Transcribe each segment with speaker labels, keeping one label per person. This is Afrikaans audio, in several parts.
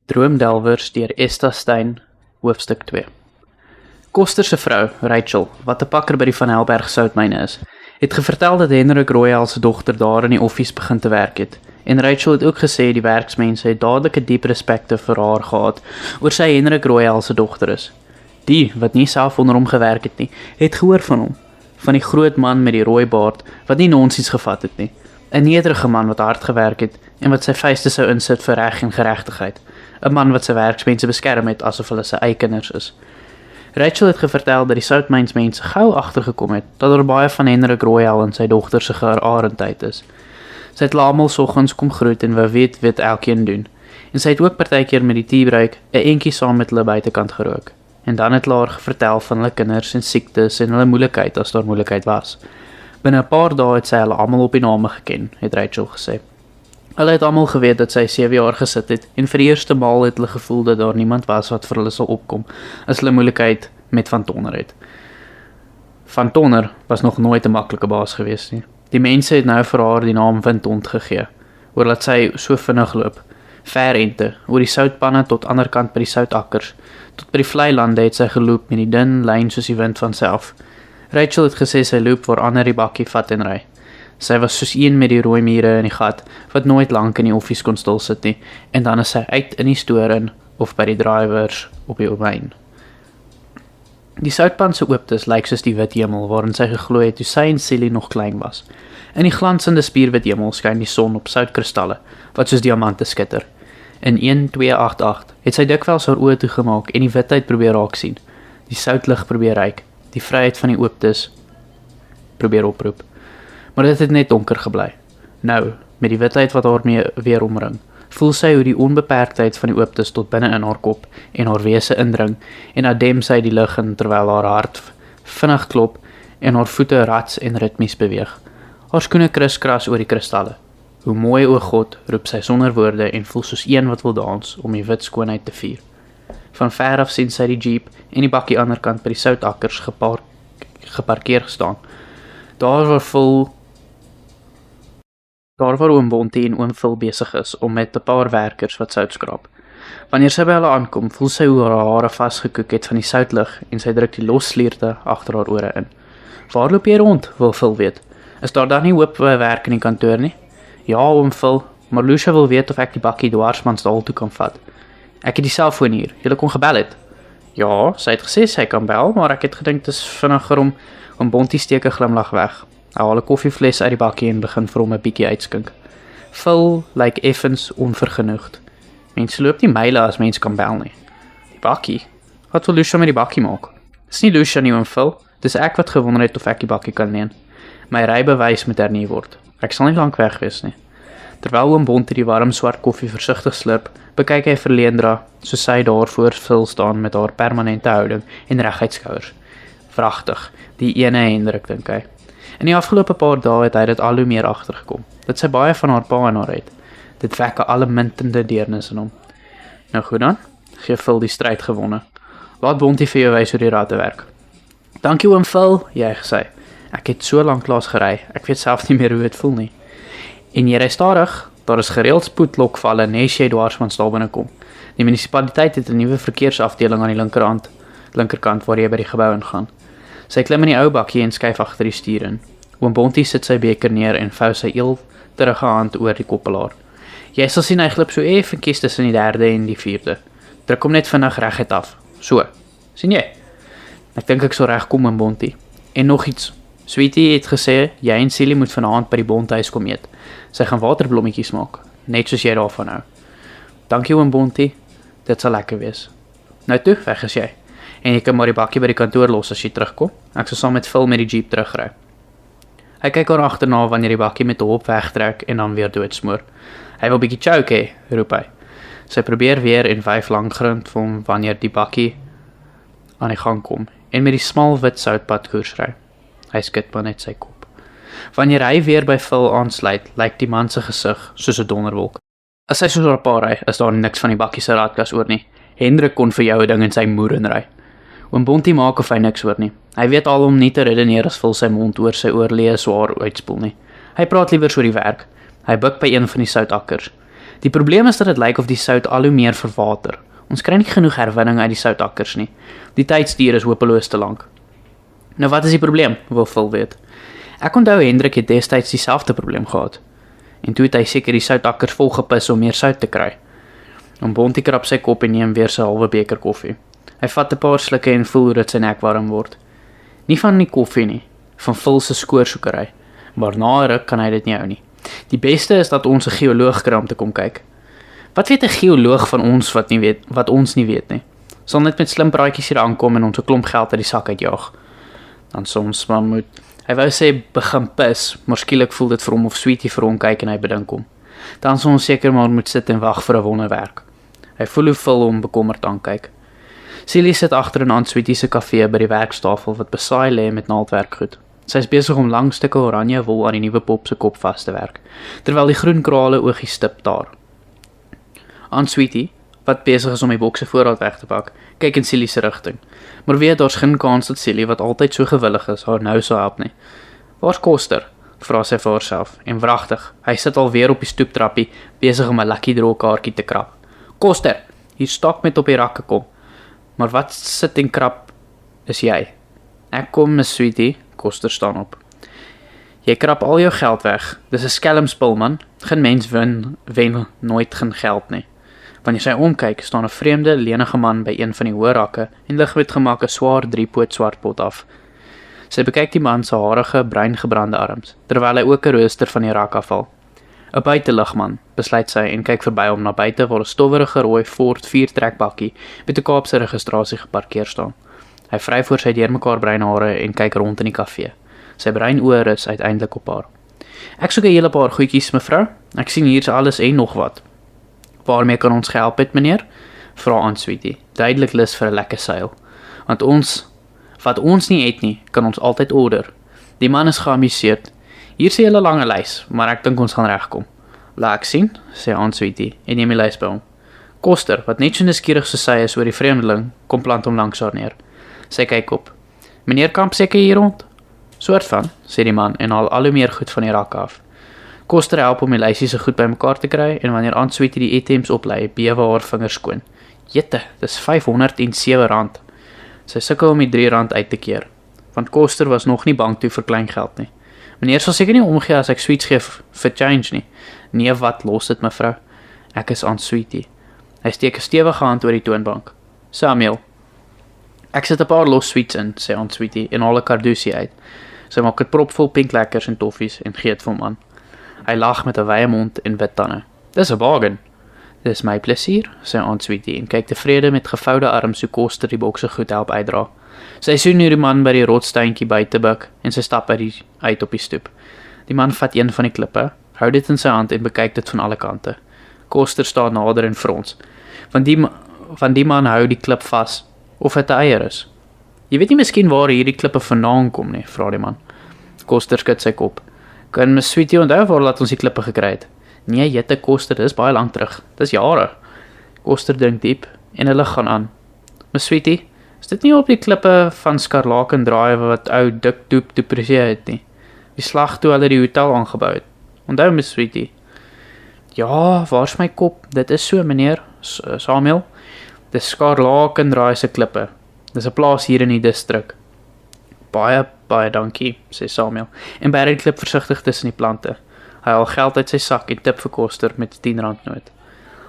Speaker 1: Droomdelwers deur Esta Stein, hoofstuk 2. Koster se vrou, Rachel, wat 'n pakker by die Van Helberg soutmyne is, het gevertel dat Hendrik Royal se dogter daar in die offies begin te werk het. En Rachel het ook gesê die werksmense het dadelik 'n diep respekte vir haar gehad oor sy Hendrik Royal se dogter is. Die, wat nie self onder hom gewerk het nie, het gehoor van hom, van die groot man met die rooi baard wat nie nonsies gevat het nie. 'n nederige man wat hard gewerk het en wat sy vuiste sou insit vir reg en geregtigheid. 'n man wat sy werksmense beskerm het asof hulle sy eie kinders is. Rachel het gevertel dat die soutmynsmense gou agtergekom het dat daar baie van Hendrik Royal en sy dogter se geaardheid is. Sy het almal soggens kom groet en wou weet wat elkeen doen. En sy het ook partykeer met die teebruik 'n entjie saam met hulle buitekant gerook. En dan het haar vertel van hulle kinders en siektes en hulle moeilikheid as daar moeilikheid was. Binne 'n paar dae het sy hulle almal op die name geken, het Rachel gesê. Hulle het almal geweet dat sy 7 jaar gesit het en vir die eerste maal het hulle gevoel dat daar niemand was wat vir hulle sal opkom as hulle moeilikheid met Van Tonner het. Van Tonner was nog nooit 'n maklike baas gewees nie. Die mense het nou vir haar die naam Windhond gegee, oor dat sy so vinnig loop. Verente, oor die soutpanne tot ander kant by die soutakkers, tot by die vlei lande het sy geloop met die dun lyn soos die wind van self. Rachel het gesê sy loop waar ander die bakkie vat en ry. Sy was soos een met die rooi mure in die gat, wat nooit lank in die offies kon stil sit nie, en dan is sy uit in die stoor in, of by die drivers op die omheen. Die soutpan se ooptes lyk soos die wit hemel waarin sy geglo het toe sy en Celie nog klein was. In die glansende spierwit hemel skyn die son op soutkristalle, wat soos diamante skitter. In 1288 het sy dikwels haar oë toegemaak en die witheid probeer raak sien, die soutlig probeer ryk, die vryheid van die ooptes probeer oproep. Maar dit het net donker gebly. Nou, met die witheid wat haar mee weer omring, voel sy hoe die onbeperktheid van die ooptes tot binne in haar kop en haar wese indring en adem sy die lug in terwyl haar hart vinnig klop en haar voete rats en ritmies beweeg. Haar skoene kriskras oor die kristalle. Hoe mooi o God, roep sy sonder woorde en voel soos een wat wil dans om die wit skoonheid te vier. Van ver af sien sy die jeep en die bakkie ander kant by die soutakkers geparkeer gestaan. Daar waar oom Bontie en oom Phil besig is om met 'n paar werkers wat sout skraap. Wanneer sy by hulle aankom, voel sy hoe haar hare vasgekoek het van die soutlig en sy druk die los slierte agter haar ore in. Waar loop jy rond, wil Phil weet. Is daar dan nie hoop by werk in die kantoor nie? Ja, oom Phil, maar Lucia wil weet of ek die bakkie dwarsmansdaal toe kan vat. Ek het die selfoon hier, julle kon gebel het. Ja, sy het gesê sy kan bel, maar ek het gedink dis vinniger om Bontie steek 'n glimlag weg. Hy haal 'n koffiefles uit die bakkie en begin vir hom 'n bietjie uitskink. Phil lyk effens onvergenoegd. Mense loop nie myle as mens kan bel nie. Die bakkie? Wat wil Lucia met die bakkie maak? Dis nie Lucia nie, oom Phil. Dis ek wat gewonder het of ek die bakkie kan leen. My rybewys moet hernie word. Ek sal nie lank weg wees nie. Terwyl oom Bontie die warm swart koffie versigtig slurp, bekyk hy vir Leendra, soos sy daar voor Phil staan met haar permanente houding en reguit skouers. Wragtig, die ene Hendrik, dink hy. In die afgelope paar dae het hy dit al hoe meer agtergekom, dat sy baie van haar pa en haar het. Dit wek 'n allemuntende deernis in hom. Nou goed dan, gee Phil die stryd gewonne. Laat Bontie vir jou wys hoe die rade werk. Dankie oom Phil, jy gesê. Ek het so lank laas gery, ek weet self nie meer hoe dit voel nie. En jy ry stadig, daar is gereeld spoedlokvalle nes jy dwarsmansdaal binnekom. Die munisipaliteit het 'n nuwe verkeersafdeling aan die linkerkant waar jy by die gebou ingaan. Sy klim in die ou bakkie en skuif agter die stuur in. Oom Bontie sit sy beker neer en vou sy eelterige hand oor die koppelaar. Jy sal sien hy glip so effenkies tussen die derde en die vierde. Druk hom net vinnig reguit af. So, sien jy? Ek dink ek sal regkom, oom Bontie. En nog iets. Sweetie het gesê jy en Celie moet vanaand by die bondhuis kom eet. Sy gaan waterblommetjies maak, net soos jy daarvan hou. Dankie oom Bontie, dit sal lekker wees. Nou toe, weg is jy. En jy kan maar die bakkie by die kantoor los as jy terugkom. Ek sal saam met Phil met die jeep terugry. Hy kyk haar agterna wanneer die bakkie met 'n hop wegtrek en dan weer doodsmoor. Hy wil bietjie choke hê, roep hy. Sy probeer weer en wyf lank grind vir hom wanneer die bakkie aan die gang kom en met die smal wit soutpad koers ry. Hy skud maar net sy kop. Wanneer hy weer by Phil aansluit, lyk die man se gesig soos 'n donderwolk. As hy soos 'n paar ry, is daar niks van die bakkie se raadkas oor nie. Hendrik kon vir jou 'n ding in sy moer inry. Oom Bontie maak of hy niks hoor nie. Hy weet al om nie te redeneer as Phil sy mond oor sy oorlee swaar uitspoel nie. Hy praat liewer oor die werk. Hy buik by een van die soutakkers. Die probleem is dat dit lyk of die sout al hoe meer verwater. Ons kry nie genoeg herwinning uit die soutakkers nie. Die tydsduur is hopeloos te lank. Nou wat is die probleem, wil Phil weet. Ek onthou Hendrik het destyds dieselfde probleem gehad. En toe het hy seker die soutakkers volgepis om meer sout te kry. Dan bond die krap sy kop en neem weer sy halwe beker koffie. Hy vat 'n paar slukke en voel hoe dit sy nek warm word. Nie van die koffie nie, van Phil se skoorsoekery. Maar na 'n ruk kan hy dit nie hou nie. Die beste is dat ons 'n geoloog kry om te kom kyk. Wat weet 'n geoloog van ons wat ons nie weet nie? Sal net met slim praatjies hier aankom en ons 'n klomp geld uit die sak uitjaag. Dan soms maar moet. Hy wou sê begin pis, maar skielik voel dit vir hom of Sweetie vir hom kyk en hy bedink hom. Dan sal ons seker maar moet sit en wag vir 'n wonderwerk. Hy voel hoe Phil hom bekommerd aankyk. Celie sit agter in Aunt Sweetie se kafee by die werkstafel wat besaai lê met naaldwerkgoed. Sy is besig om lang stukke oranje wol aan die nuwe pop se kop vas te werk, terwyl die groen krale oogies stip daar. Aunt Sweetie, wat besig is om die bokse voorraad weg te pak, kyk in Celie se rigting. Maar weet daar's geen kans dat Celie, wat altyd so gewillig is, haar nou sou help nie. Waar's Koster? Vra sy vir haarself. En wragtig, hy sit alweer op die stoeptrappie, besig om 'n lucky draw kaartjie te krap. Koster, hier stak met op die rakke kom. Maar wat sit en krap is jy? Ek kom, Miss Sweetie. Koster staan op. Jy krap al jou geld weg. Dis 'n skelmspil, man. Geen mens wen nooit geen geld nie. Wanneer sy omkyk, staan 'n vreemde, lenige man by een van die hoë rakke en lig met gemak 'n swaar 3-poot swartpot af. Sy bekyk die man se harige, bruingebrande arms, terwyl hy ook 'n rooster van die rak afval. 'n Buiteligman, besluit sy en kyk verby hom na buite waar 'n stowwerige rooi Ford 4-trekbakkie met 'n Kaapse registrasie geparkeer staan. Hy vryf voor sy deurmekaar bruin hare en kyk rond in die kafee. Sy bruin oë is uiteindelik op haar. Ek soek 'n hele paar goedjies, mevrou. Ek sien hier's alles en nog wat. Waarmee kan ons gehelp het, meneer? Vra Aunt Sweetie, duidelik lus vir 'n lekker seil. Want wat ons nie het nie, kan ons altyd order. Die man is geamuseerd. Hier is 'n hele lange lys, maar ek dink ons gaan regkom. Laat ek sien, sê Aunt Sweetie en neem die lys by hom. Koster, wat net so nuuskierig soos sy is oor die vreemdeling, kom plant hom langs haar neer. Sy kyk op. Meneer kamp seker hier rond? Soort van, sê die man en haal al hoe meer goed van die rak af. Koster help om die lysie se goed bymekaar te kry en wanneer Aunt Sweetie die items oplei, bewe haar vingers skoon. Jette, dis R507. Sy sukkel om die R3 uit te keer, want Koster was nog nie bang toe vir klein geld nie. Meneer sal seker nie omgee as ek sweets gee vir change nie. Nee, wat los dit mevrou? Ek is Aunt Sweetie. Hy steek 'n stewige hand oor die toonbank. Samuel. Ek sit 'n paar los sweets in, sê Aunt Sweetie en haal 'n kardusie uit. Sy maak dit propvol pinklekkers en toffies en gee dit vir hom aan. Hy lag met 'n wye mond en wit tande. Dis 'n bargain. Dis my plesier, sê Aunt Sweetie en kyk tevrede met gevoude arms hoe Koster die bokse goed help uitdra. Sy sien hoe die man by die rotstuintjie buite buik en sy stap uit op die stoep. Die man vat een van die klippe, hou dit in sy hand en bekyk dit van alle kante. Koster staan nader en frons. Van die man hou die klip vas of dit 'n eier is. Jy weet nie miskien waar hierdie klippe vandaan kom nie, vra die man. Koster skud sy kop. Kan Miss Sweetie onthou waar laat ons die klippe gekry het? Nee, jette Koster, dis baie lank terug. Dis jare. Koster drink diep en 'n lig gaan aan. Miss Sweetie, is dit nie op die klippe van Skarlaken Drive wat ou Dick Doop du Plessis het nie? Die slag toe hulle die hotel aangebou het. Onthou Miss Sweetie? Ja, waar's my kop? Dit is so, meneer Samuel. Dis Skarlaken Drive se klippe. Dis 'n plaas hier in die distrik. Baie dankie, sê Samuel, en bær die klip versigtig tussen die plante. Hy haal geld uit sy sak en tip vir Koster met 'n R10 noot.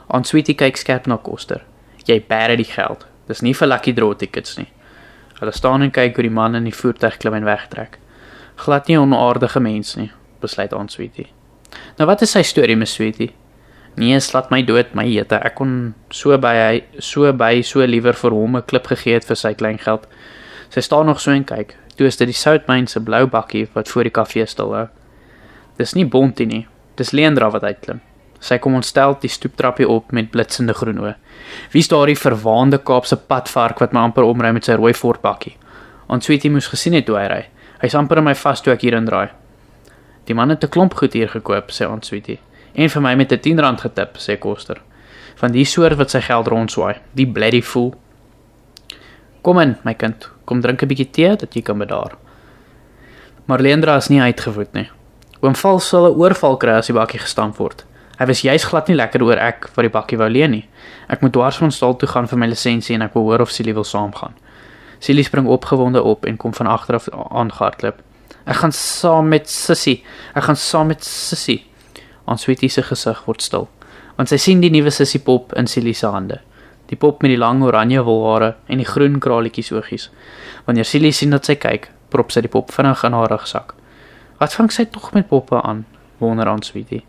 Speaker 1: Aunt Sweetie kyk skerp na Koster. Jy bær die geld. Dis nie vir lucky draw tickets nie. Hulle staan en kyk hoe die man in die voertuig klim en wegtrek. Glad nie 'n onaardige mens nie, besluit Aunt Sweetie. Nou wat is sy storie, Miss Sweetie? Nee, slaat my dood, my jete. Ek kon so liewer vir hom 'n klip gegee het vir sy klein geld. Sy staan nog so en kyk. Toe is dit die soutmyn se blou bakkie wat voor die kafee stilhou. Dis nie Bontie nie, dis Leandra wat uitklim. Sy kom ontsteld die stoeptrappie op met blitsende groen oë. Wie's daardie verwaande Kaapse padvark wat my amper omry met sy rooi Ford bakkie? Aunt Sweetie moes gesien het hoe hy ry. Hy's amper in my vas toe ek hier indraai. Die man het 'n klomp goed hier gekoop, sê Aunt Sweetie. En vir my met 'n R10 getip, sê Koster. Van die soort wat sy geld rondswaai, die bloody fool. Kom in, my kind, kom drink 'n bietjie tee dat jy kan bedaar. Maar Leandra is nie uitgevoed nie. Oom Val sal 'n oorval kry as die bakkie gestamp word. Hy was juis glad nie lekker oor ek wat die bakkie wou leen nie. Ek moet Dwarsmandstal toe gaan vir my lisensie en ek wil hoor of Silly wil saamgaan. Silly spring opgewonde op en kom van agter af aangehardloop. Ek gaan saam met Sissy. Aan Sweetie se gesig word stil, want sy sien die nuwe Sissy pop in Silly se hande. Die pop met die lang oranje wolhare en die groen kralietjies oogies. Wanneer Silly sien dat sy kyk, prop sy die pop vinnig in haar rugsak. Wat vang sy tog met poppe aan? Wonder aan Sweetie.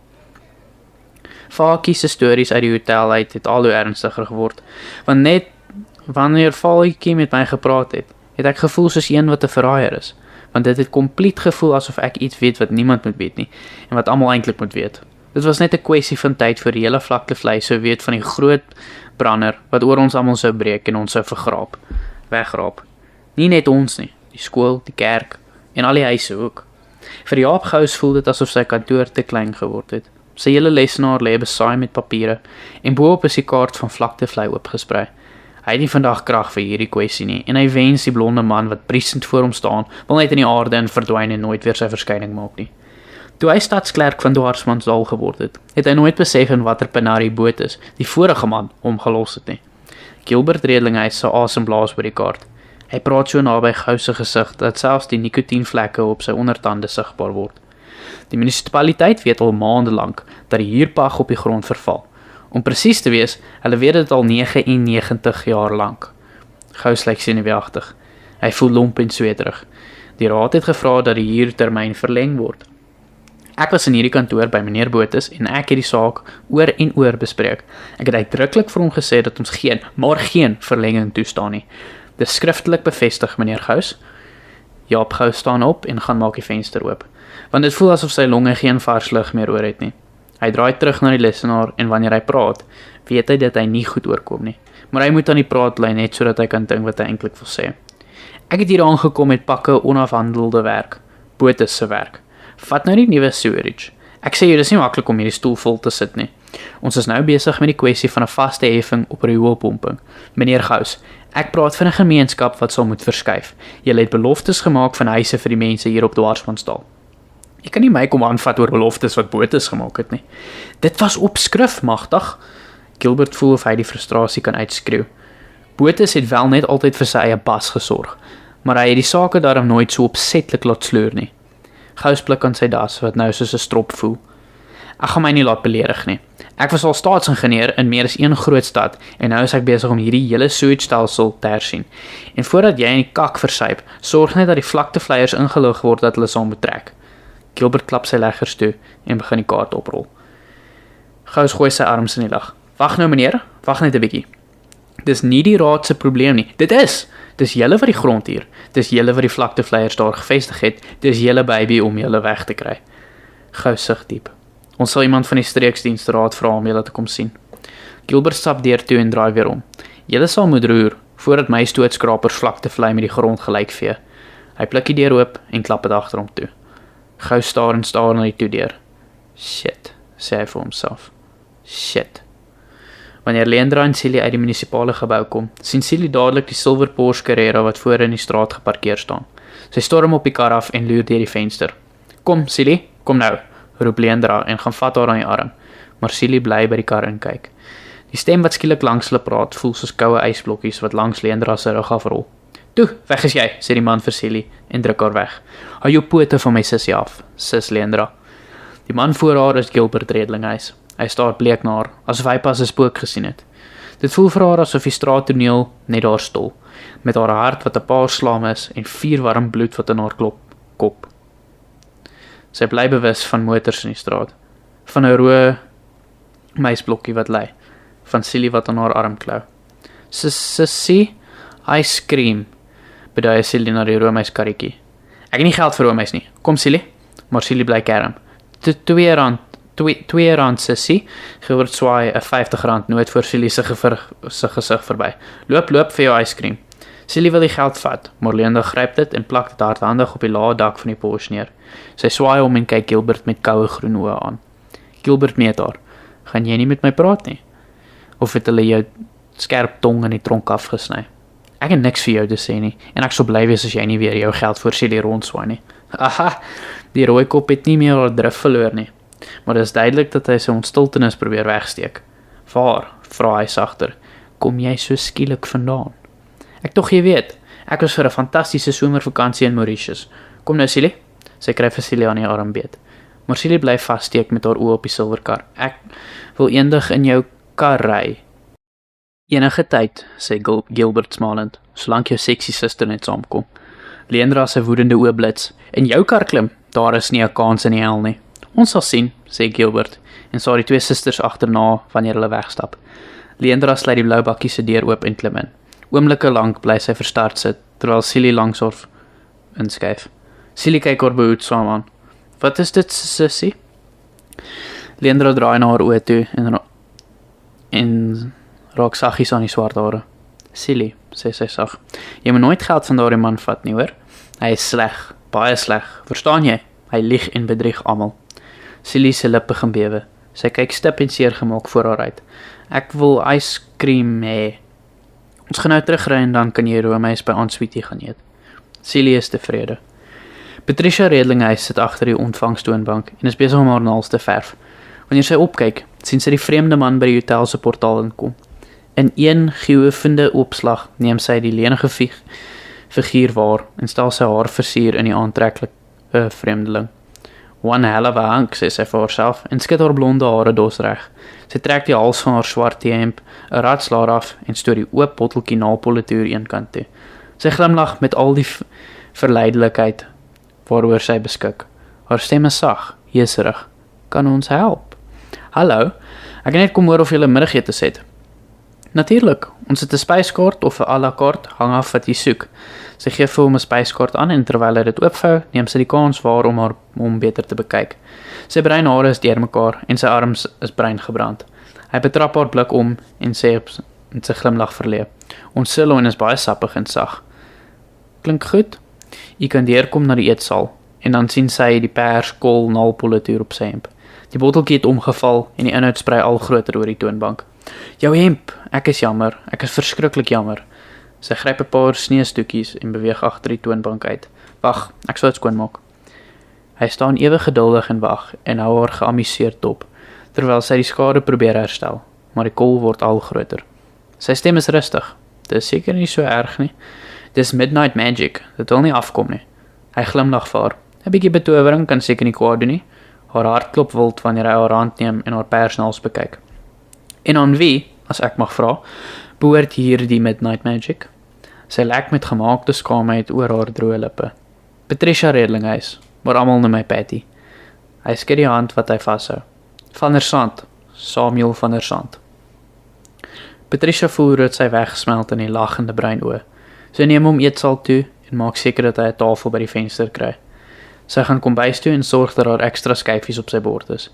Speaker 1: Fakie se stories uit die hotel uit het al hoe ernstiger geword, want net wanneer Fakie met my gepraat het ek gevoel soos een wat 'n verraaier is, want dit het kompleet gevoel asof ek iets weet wat niemand moet weet nie, en wat almal eintlik moet weet. Dit was net 'n kwessie van tyd voor die hele vlaktevlei sou weet van die groot brander wat oor ons almal sou breek en ons sou wegraap. Nie net ons nie, die skool, die kerk en al die huise ook. Vir Jaap Gous voel dit asof sy kantoor te klein geword het. Sy hele lesenaar lê besaai met papiere en bo-op is die kaart van vlaktevlei oopgesprei. Hy het nie vandag krag vir hierdie kwessie nie en hy wens die blonde man wat briesend voor hom staan wil net in die aarde en verdwyn en nooit weer sy verskyning maak nie. Toe hy stadsklerk van Dwarsmandsdal geword het hy nooit besef in watter Panari boot is die vorige man hom gelos het nie. Gilbert Redlinghuis sou asemblaas oor die kaart. Hy praat so naby Gous se gesig dat selfs die nikotienvlekke op sy ondertande sigbaar word. Die munisipaliteit weet al maande lank dat die huurpag op die grond verval. Om presies te wees, hulle weet dit al 99 jaar lank. Gous lyk senuweeagtig. Hy voel lomp en sweterig. Die raad het gevra dat die huurtermyn verleng word. Ek was in hierdie kantoor by meneer Botus en ek het die saak oor en oor bespreek. Ek het uitdruklik vir hom gesê dat ons geen verlenging toestaan nie. Dis skriftelik bevestig, meneer Gous. Jaap Gous staan op en gaan maak die venster oop, want dit voel asof sy longe geen vars lug meer oor het nie. Hy draai terug na die lesenaar en wanneer hy praat, weet hy dat hy nie goed oorkom nie, maar hy moet aan die praat bly net sodat hy kan dink wat hy eintlik wil sê. Ek het hier aangekom met pakke onafhandelde werk, Botus se werk. Vat nou die nuwe sewerage. Ek sê jy dis nie maklik om hierdie stoel vol te sit nie. Ons is nou besig met die kwessie van 'n vaste heffing op rioolpomping. Meneer Gous, ek praat van 'n gemeenskap wat sal moet verskuif. Julle het beloftes gemaak van huise vir die mense hier op Dwarsmandsdal. Jy kan nie my kom aanvat oor beloftes wat Botus gemaak het nie. Dit was op skrif, magtig. Gilbert voel of hy die frustrasie kan uitskreeu. Botus het wel net altyd vir sy eie bas gesorg, maar hy het die sake daarom nooit so opsetlik laat sleur nie. Gous blik aan sy das wat nou soos 'n strop voel. Ek gaan my nie laat beledig nie. Ek was al staatsingenieur in meer as een groot stad en nou is ek besig om hierdie hele sewage-stelsel te hersien. En voordat jy in die kak versuip, sorg net dat die vlaktevleiers ingelig word dat hulle sal moet trek. Gilbert klap sy leggers toe en begin die kaart oprol. Gous gooi sy arms in die lug. Wag nou meneer, wag net 'n bietjie. Dis nie die raad se probleem nie. Dis julle wat die grond hier. Dis julle wat die vlaktevleiers daar gevestig het. Dis julle baby om julle weg te kry. Gous sug diep. Ons sal iemand van die streeksdienstraad vra om julle te kom sien. Gilbert stap deur toe en draai weer om. Julle sal moet roer voordat my stootskrapers vlaktevlei met die grond gelyk vee. Hy pluk die deur oop en klap dit agter hom toe. Gous staar na die toedeur. Shit, sê hy vir homself. Shit. Wanneer Leandra en Silly uit die munisipale gebou kom, sien Silly dadelik die silwer Porsche Carrera wat voor in die straat geparkeer staan. Sy storm op die kar af en loer deur die venster. Kom Silly, kom nou, roep Leandra en gaan vat haar aan die arm, maar Silly bly by die kar en kyk. Die stem wat skielik langs hulle praat, voel soos koue ysblokkies wat langs Leandra se rug afrol. Toe, weg is jy, sê die man vir Silly en druk haar weg. Hou jou pote van my sussie af, sis Leandra. Die man voor haar is Gilbert Redlinghuis. Hy staar bleek na haar, asof hy pas 'n spook gesien het. Dit voel vir haar asof die straattoneel net daar stol, met haar hart wat 'n paar slaam is en vuurwarm bloed wat in haar kop. Sy bly bewus van motors in die straat, van 'n rooi meisblokkie wat lê, van Silly wat aan haar arm klou. Sissie, ice cream, beduie Silly na die rooi meiskarretjie. Ek het nie geld vir rooi meis nie, kom Silly, maar Silly bly kerm. R2, sissie, Gilbert swaai 'n R50 noot voor Silly se gesig verby. Loop vir jou yskriem. Silly wil die geld vat, maar Leandra gryp dit en plak dit hardhandig op die lae dak van die Porsche neer. Sy swaai om en kyk Gilbert met koue groen oë aan. Gilbert meet haar. Gaan jy nie met my praat nie? Of het hulle jou skerp tong in die tronk afgesny? Ek het niks vir jou te sê nie, en ek sou bly wees as jy nie weer jou geld voor Silly rondswaai nie. Aha, die rooi kop het nie meer haar drif verloor nie. maar dit is duidelik dat hy sy ontstiltenis probeer wegsteek. Waar, vra hy sagter, kom jy so skielik vandaan? Ek tog jy weet, ek was vir 'n fantastiese somervakansie in Mauritius. Kom nou Silly, sy kry vir Silly aan die arm beet. Maar Silly bly vassteek met haar oë op die silwerkar. Ek wil eendag in jou kar ry. Enige tyd, sê Gilbert smalend, solank jou sexy suster net saamkom. Leandra se woedende oë blits. In jou kar klim, daar is nie 'n kans in die hel nie. Ons sal sien, sê Gilbert, en sal die twee susters agterna wanneer hulle wegstap. Leandra sluit die blou bakkie se deur oop en klim in. Oomblikke lank bly sy verstard sit, terwyl Silly langs haar inskuif. Silly kyk haar behoedsaam aan. Wat is dit, sussie? Leandra draai na haar oë toe en raak saggies aan die swart hare. Silly, sê sy sag. Jy moet nooit geld van daardie man vat nie, hoor? Hy is sleg, baie sleg. Verstaan jy? Hy lieg en bedrieg almal. Silly se lippe begin bewe. Sy kyk stip en seer gemaak voor haar uit. Ek wil yskriem hê. Ons gaan nou terugry en dan kan jy roomys by Aunt Sweetie gaan eet. Silly is tevrede. Patricia Redlinghuis sit agter die ontvangstoonbank en is besig om haar naels te verf. Wanneer sy opkyk, sien sy die vreemde man by die hotel se portaal inkom. In een geoefende opslag neem sy die lenige figuur waar en stel sy haar versier in die aantreklike vreemdeling. One hell of a hunk, sê sy vir haarself en skud haar blonde hare dosreg. Sy trek die hals van haar swart T-hemp 'n radslaer af en stoot die oop botteltjie naalpolitoer eenkant toe. Sy glimlag met al die verleidelikheid waaroor sy beskik. Haar stem is sag, jeserig. Kan ons help? Hallo, ek het net kom hoor of jy 'n middagete het. Natuurlik, ons het 'n spyskaart of 'n à la carte, hang af wat jy soek. Sy gee vir hom 'n spyskaart aan en terwyl hy dit oopvou, neem sy die kans waar om hom beter te bekyk. Sy bruin hare is deurmekaar en sy arms is bruin gebrand. Hy betrap haar blik om en sê en sy glimlag verleë. Ons sirloin is baie sappig en sag. Klink goed? Jy kan deurkom na die eetsaal en dan sien sy die perskol naalpolitoer op sy hemp. Die botteltjie het omgeval en die inhoud sprei al groter oor die toonbank. Jou hemp, ek is jammer, ek is verskriklik jammer. Sy gryp 'n paar sneeustoetjies en beweeg agter die toonbank uit. Wag, ek sal dit skoonmaak. Hy staan ewig geduldig en wag en hou haar geamuseerd dop, terwyl sy die skade probeer herstel, maar die kol word al groter. Sy stem is rustig. Dit is seker nie so erg nie. Dis midnight magic, dit wil nie afkom nie. Hy glimlag vir haar. 'n Bietjie betowering kan seker nie kwaad doen nie. Haar hart klop wild wanneer hy haar hand neem en haar persnaels bekyk. En aan wie, as ek mag vra, behoort hierdie midnight magic? Sy lek met gemaakte skaamheid oor haar droë lippe. Patricia Redlinghuis, maar almal noem my Patty. Hy skud die hand wat hy vashou. Van der Sand, Samuel van der Sand. Patricia voel dat sy wegsmelt in die lagende bruin oë. Sy neem hom eetsaal toe en maak seker dat hy 'n tafel by die venster kry. Sy gaan kombuis toe en sorg dat daar ekstra skyfies op sy bord is.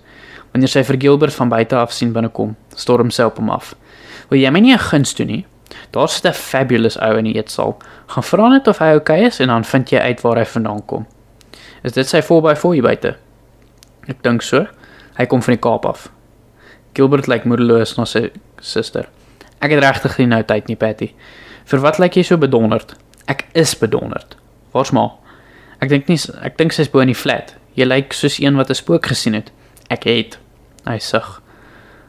Speaker 1: Wanneer sy vir Gilbert van buite af sien binnekom, storm sy op hom af. Wil jy my nie 'n guns doen nie? Daar sit 'n fabulous ou in die eetsaal. Gaan vra net of hy okay is en dan vind jy uit waar hy vandaan kom. Is dit sy 4x4 hier buite? Ek dink so. Hy kom van die Kaap af. Gilbert lyk moedeloos na sy suster. Ek het regtig nie nou tyd nie, Patty. Vir wat lyk jy so bedonderd? Ek is bedonderd. Waar's ma? Ek dink sy's bo in die flat. Jy lyk soos een wat 'n spook gesien het. Ek het. Hy sug.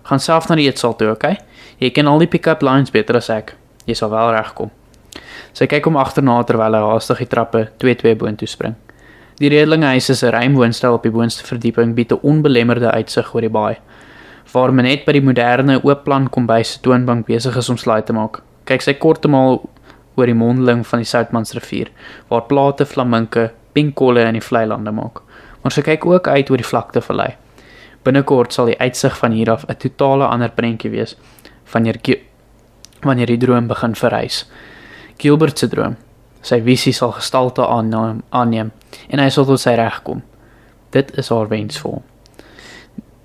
Speaker 1: Gaan self na die eetsaal toe, okay? Jy ken al die pick-up lines beter as ek. Jy sal wel regkom. Sy kyk hom agterna terwyl hy haastig die trappe 2-2 boontoe spring. Die Redlinghuis is 'n ruim woonstel op die boonste verdieping bied 'n onbelemmerde uitsig oor die baai. Waar men net by die moderne oopplan kombuis se toonbank besig is om slaai te maak. Kyk sy kortemaal oor die mondeling van die Soutmansrivier, waar plate, flaminke, pinkkolle in die vlei lande maak. Maar sy kyk ook uit oor die vlakte vallei. Binnekort sal die uitsig van hier af 'n totale ander prentjie wees wanneer die droom begin verrys. Gilbert se droom. Sy visie sal gestalte aanneem en hy sal tot sy reg kom. Dit is haar wens vir hom.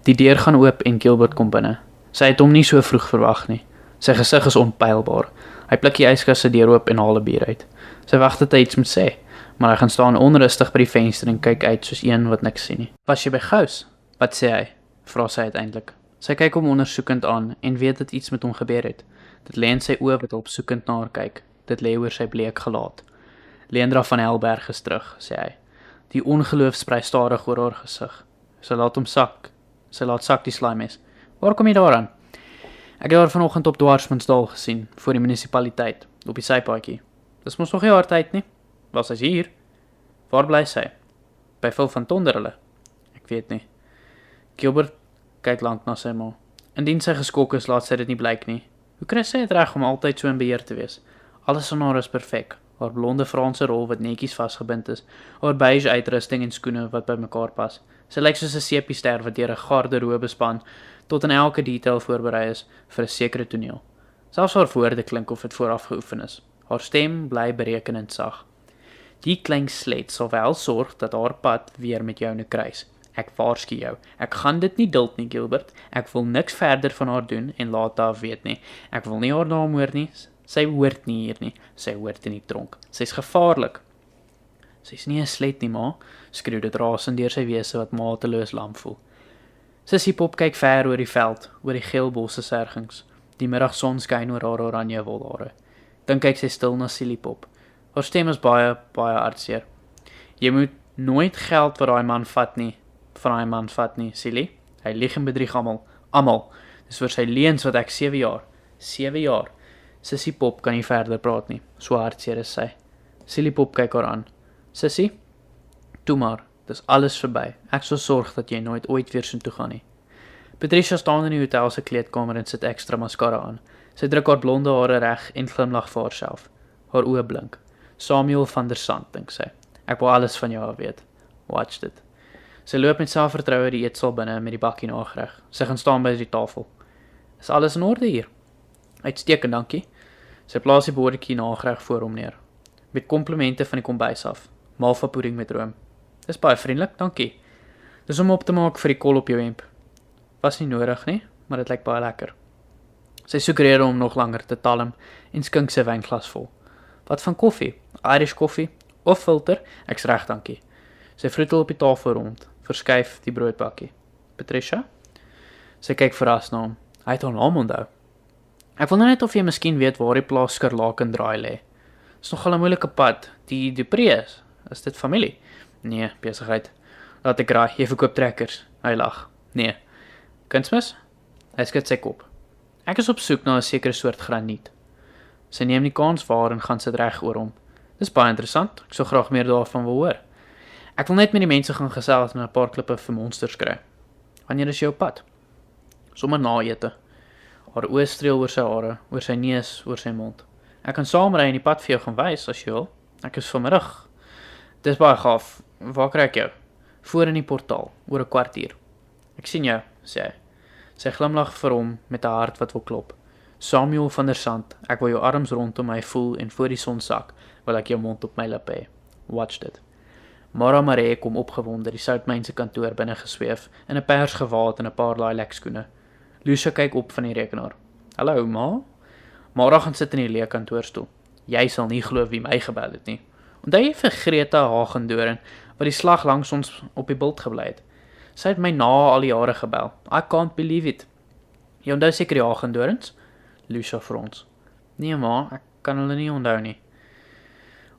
Speaker 1: Die deur gaan oop en Gilbert kom binne. Sy het hom nie so vroeg verwag nie. Sy gesig is onpylbaar. Hy pluk die yskas se deur oop en haal 'n bier uit. Sy wag dat hy iets moet sê, maar hy gaan staan onrustig by die venster en kyk uit soos een wat niks sien nie. Was jy by Gous? Wat sê hy? Vra sy uiteindelik. Sy kyk hom ondersoekend aan en weet dat iets met hom gebeur het. Dit lê in sy oë wat opsoekend na haar kyk. Dit lê oor sy bleek gelaat. Leandra van Helberg is terug, sê hy. Die ongeloof sprei stadig oor haar gesig. Sy laat hom sak Sy laat sak die slaaimes. Waar kom jy daaraan? Ek het haar vanoggend op Dwarsmansdal gesien, voor die munisipaliteit, op die sypaadjie. Dis mos nog nie haar tyd nie. Was sy hier? Waar bly sy? By Phil van Tonder hulle? Ek weet nie. Gilbert kyk lank na sy ma. Indien sy geskok is, laat sy dit nie blyk nie. Hoe kry sy het reg om altyd so in beheer te wees? Alles aan haar is perfek. Haar blonde Franse rol wat netjies vasgebind is, haar beige uitrusting en skoene wat by mekaar pas. Sy lyk soos 'n sepiester wat deur 'n garderobe span tot in elke detail voorberei is vir 'n sekere toneel. Selfs haar woorde klink of dit vooraf geoefen is. Haar stem bly berekenend sag. Die klein slet sal wel sorg dat haar pad weer met jou 'n kruis. Ek waarsku jou, ek gaan dit nie duld nie, Gilbert. Ek wil niks verder van haar doen en laat haar weet nie. Ek wil nie haar naam hoor nie. Sy hoort nie hier nie. Sy hoort in die tronk. Sy's gevaarlik. Sy's nie 'n slet nie, ma, skreeu dit rasend deur sy wese wat mateloos lam voel. Sissie Pop kyk ver oor die veld, oor die geel bosse sergings. Die middagson skyn oor haar oranje wolhare. Dan kyk sy stil na Silly Pop. Haar stem is baie hartseer. Jy moet nooit geld wat daai man vat nie, Silly. Hy lieg en bedrieg almal. Dis vir sy leuns wat ek 7 jaar. Sissie Pop kan nie verder praat nie. So hartseer is sy. Silly Pop kyk haar aan. Sissie, toe maar, dis alles verby. Ek sal sorg dat jy nooit ooit weer soontoe gaan nie. Patricia staan in die hotel se kleedkamer en sit ekstra mascara aan. Sy druk haar blonde hare reg en glimlag vir haarself. Haar oë blink. Samuel van der Sand, dink sy. Ek wil alles van jou af weet. Watch dit. Sy loop met selfvertroue die eetsaal binne met die bakkie nagereg. Sy gaan staan by die tafel. Is alles in orde hier? Uitstekend, dankie. Sy plaas die bordjie nagereg voor hom neer. Met komplimente van die kombuis af. Malva pudding met room. Dis baie vriendelik, dankie. Dis om op te maak vir die kol op jou hemp. Was nie nodig nie, maar dit lyk baie lekker. Sy soek rede om nog langer te talm en skink sy wynglas vol. Wat van koffie? Irish koffie? Of filter? Ek's reg, dankie. Sy vroetel op die tafel rond, verskuif die broodbakkie. Patricia? Sy kyk verras na hom. Hy het haar naam onthou. Ek wil net of jy miskien weet waar die plaas Skurlaken draai lê. Is nogal 'n moeilike pad. Die Duprees, is dit familie? Nee, besigheid. Laat ek raai, jy verkoop trekkers. Hy lag. Nee. Kunsmis? Hy skud sy kop. Ek is op soek na 'n sekere soort graniet. Sy neem die kans waar en gaan sit reg oor hom. Dis baie interessant. Ek sou graag meer daarvan wil hoor. Ek wil net met die mense gaan gesels en 'n paar klippe vir monsters kry. Wanneer is jy op pad? Sommer na ete. Haar oë streel oor sy hare, oor sy neus, oor sy mond. Ek kan saamry en die pad vir jou gaan wys as jy wil. Ek is vanmiddag. Dis baie gaaf. Waar kry ek jou? Voor in die portaal, oor 'n kwartier. Ek sien jou, sê hy. Sy glimlag vir hom met 'n hart wat wil klop. Samuel van der Sand, ek wil jou arms rondom my voel en voor die son sak, wil ek jou mond op my lippe hê. Watch dit. Mara Maree kom opgewonde die Soutmyn se kantoor binne gesweef in 'n pers gewaad en 'n paar laai skoene. Lucia kyk op van die rekenaar. Hallo, ma? Mara gaan sit in die leë kantoorstoel. Jy sal nie glo wie my gebel het nie. Onthou jy vir Greta Hagendoren wat die slag langs ons op die bult gebly het? Sy het my na al die jare gebel. I can't believe it. Jy onthou seker die Hagendorens? Lucia frons. Nee ma, ek kan hulle nie onthou nie.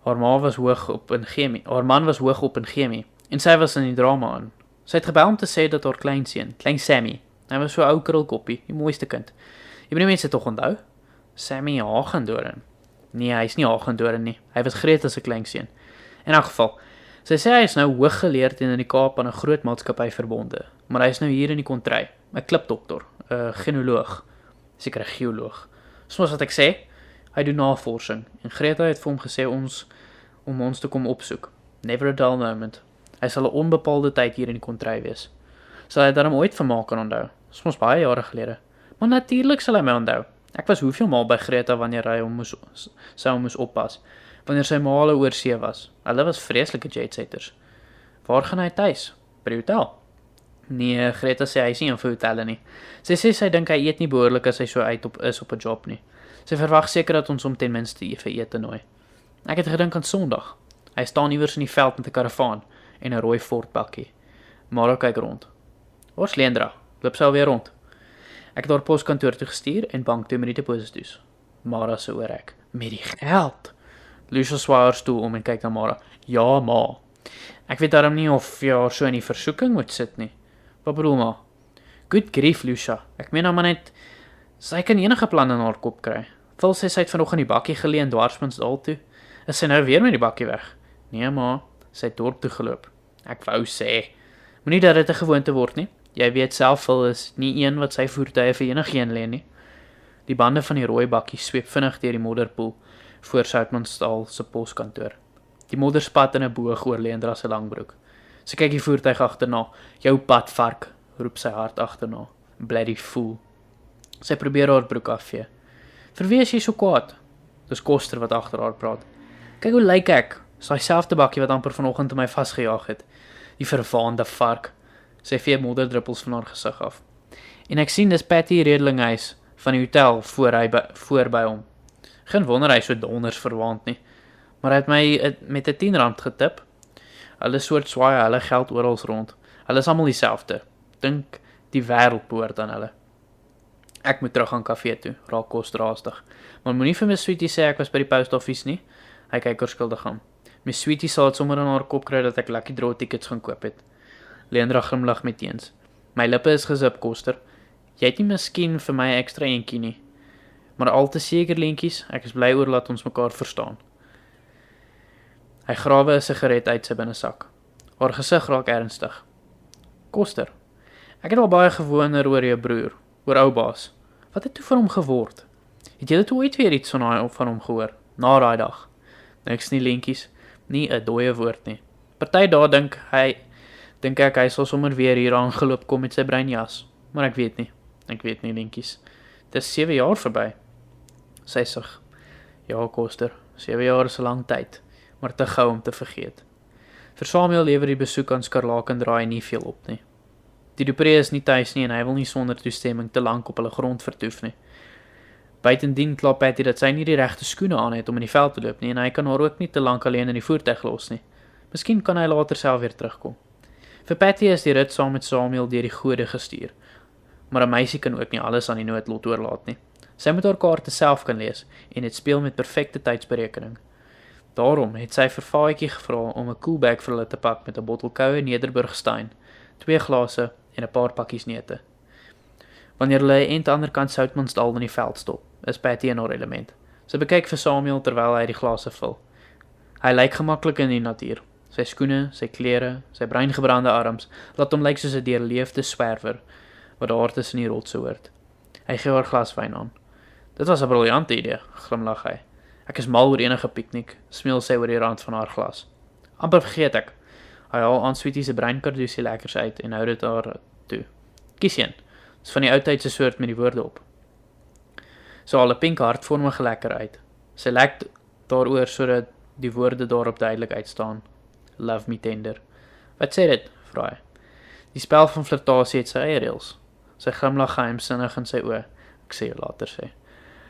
Speaker 1: Haar man was hoog op in chemie en sy was in die drama aan. Sy het gebel om te sê dat haar kleinseun, klein Sammy, hy was so ou krulkoppie, die mooiste kind. Jy moet die mense tog onthou? Sammy Hagendoren. Nee, hy is nie Hagendoren nie. Hy was Greta se kleinseun. In elk geval, sy sê hy is nou hooggeleerd en in die Kaap aan 'n groot maatskappy verbonde, maar hy is nou hier in die kontry, 'n klipdokter, 'n genealoog, seker 'n geoloog. Soos wat ek sê, hy doen navorsing en Greta het vir hom gesê om ons te kom opsoek. Never a dull moment. Hy sal 'n onbepaalde tyd hier in die kontry wees. Sal hy daarom ooit vermaak kan onthou? Soms baie jare gelede. Maar natuurlik sal hy my onthou. Ek was hoeveel maal by Greta wanneer hy hom moes oppas. Wanneer sy ma al oor see was. Hulle was vreeslike jetsetters. Waar gaan hy tuis? By die hotel? Nee, Greta sê hy is nie in vir hotelle nie. Sy sê sy dink hy eet nie behoorlik as hy so is op 'n job nie. Sy verwag seker dat ons hom ten minste vir ete nooi. Ek het gedink aan Sondag. Hy staan iewers in die veld met 'n karavaan en 'n rooi Ford bakkie. Mara kyk rond. Waar's Leendra? Loop sy alweer rond. Ek het haar poskantoor toe gestuur en bank toe met die deposito's. Mara se oorek. Met die geld. Lucia swaai haar stoel om en kyk na Mara. Ja, ma. Ek weet daarom nie of jy haar so in die versoeking moet sit nie. Wat bedoel ma? Good grief, Lucia. Ek meen nou maar net, sy kan enige plan in haar kop kry. Wil sy het vanoggend die bakkie geleen Dwarsmansdal toe. Is sy nou weer met die bakkie weg? Nee ma, sy het dorp toe geloop. Ek wou sê, moenie dat dit 'n gewoonte word nie. Jy weet self wel is nie een wat sy voertuie vir enigeen leen nie. Die bande van die rooi bakkie sweep vinnig deur die modderpoel voor Soutmansdal se poskantoor. Die modder spat in 'n boog oor Leandra se langbroek. Sy kyk die voertuig agterna. Jou pad vark, roep sy hard agterna. Bloody fool. Sy probeer haar broek afvee. Vir wie is jy so kwaad? Dis Koster wat agter haar praat. Kyk hoe lyk ek. Dis daai selfde bakkie wat amper vanoggend in my vasgejaag het. Die verwaande vark. Sy vee modderdruppels van haar gesig af. En ek sien dis Patty Redlinghuis van die hotel voor by hom. Geen wonder hy so donders verwaand nie. Maar hy het my met 'n R10 getip. Hulle soort swaai hulle geld oral rond. Hulle is almal dieselfde. Dink die wêreld behoort aan hulle. Ek moet terug aan kafee toe, raak Koster haastig. Maar moenie vir Miss Sweetie sê ek was by die post office nie. Hy kyk orskuldig aan. Miss Sweetie sal dit sommer in haar kop kry dat ek lucky draw tickets gaan koop het. Leandra glimlag met eens. My lippe is gesip, Koster. Jy het nie miskien vir my 'n ekstra eentjie nie. Maar al te seker lentjies, ek is bly oor laat ons mekaar verstaan. Hy grawe 'n sigaret uit sy binnesak. Haar gesig raak ernstig. Koster, ek het al baie gewonder oor jou broer, oor ou baas. Wat het toe van hom geword? Het jy toe ooit weer iets van hom gehoor, na daai dag? Niks nie, lentjies, nie 'n dooie woord nie. Party dae dink ek hy sal sommer weer hier aangeloop kom met sy breinjas, maar ek weet nie, lentjies. Dis 7 jaar verby. Sy sug. Ja, Koster, 7 jaar is 'n lang tyd, maar te gou om te vergeet. Vir Samuel lewer die besoek aan Skarlakendraai nie veel op nie. Die Dupree is nie tuis nie en hy wil nie sonder toestemming te lank op hulle grond vertoef nie. Buitendien kla Patty dat sy nie die regte skoene aan het om in die veld te loop nie en hy kan haar ook nie te lank alleen in die voertuig los nie. Miskien kan hy later self weer terugkom. Vir Patty is die rit saam met Samuel deur die gode gestuur. Maar 'n meisie kan ook nie alles aan die noodlot oorlaat nie. Sy moet haar kaarte self kan lees en dit speel met perfekte tydsberekening. Daarom het sy vir Faatjie gevra om 'n koelbag vir hulle te pak met 'n bottel koue Nederburgstein, 2 glase en 'n paar pakkies neute. Wanneer hulle aan die ander kant Soutmansdal in die veld stop, is Patty in haar element. Sy bekyk vir Samuel terwyl hy die glase vul. Hy lyk gemaklik in die natuur. Sy skoene, sy klere, sy breingebrande arms, laat hom lyk soos 'n deurleefde swerwer wat daar tussen die rotse hoort. Hy gee haar glas wyn aan. Dit was 'n briljante idee, glimlag hy. Ek is mal oor enige piknik, smeel sy oor die rand van haar glas. Amper vergeet ek. Hy haal aan Sweetie se breinkardusie lekkers uit en hou dit haar toe. Kies een. Dis van die ou tydse soort met die woorde op. So al 'n pink hartvormige lekker uit. Sy lek daaroor sodat die woorde daarop duidelik uitstaan. Love me tender. Wat sê dit? Vra hy. Die spel van flirtasie het sy eie reëls. Sy glimlag geheimsinnig in sy oë. Ek sê jou later sê.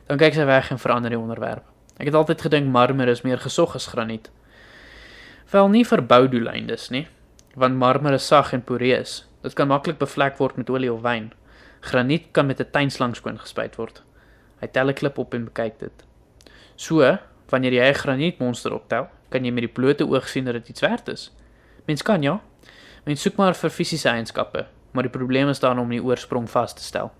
Speaker 1: Dan kyk sy weg en verander die onderwerp. Ek het altyd gedink marmer is meer gesog as graniet. Wel nie vir boudoeleindes nie, want marmer is sag en poreus. Dit kan maklik bevlek word met olie of wyn. Graniet kan met 'n tuinslang skoon gespuit word. Hy tel 'n klip op en bekyk dit. So, wanneer jy 'n granietmonster optel, kan jy met die blote oog sien dat dit iets werd is. Mens kan ja. Mens soek maar vir fisiese eienskappe, maar die probleem is dan om die oorsprong vas te stel.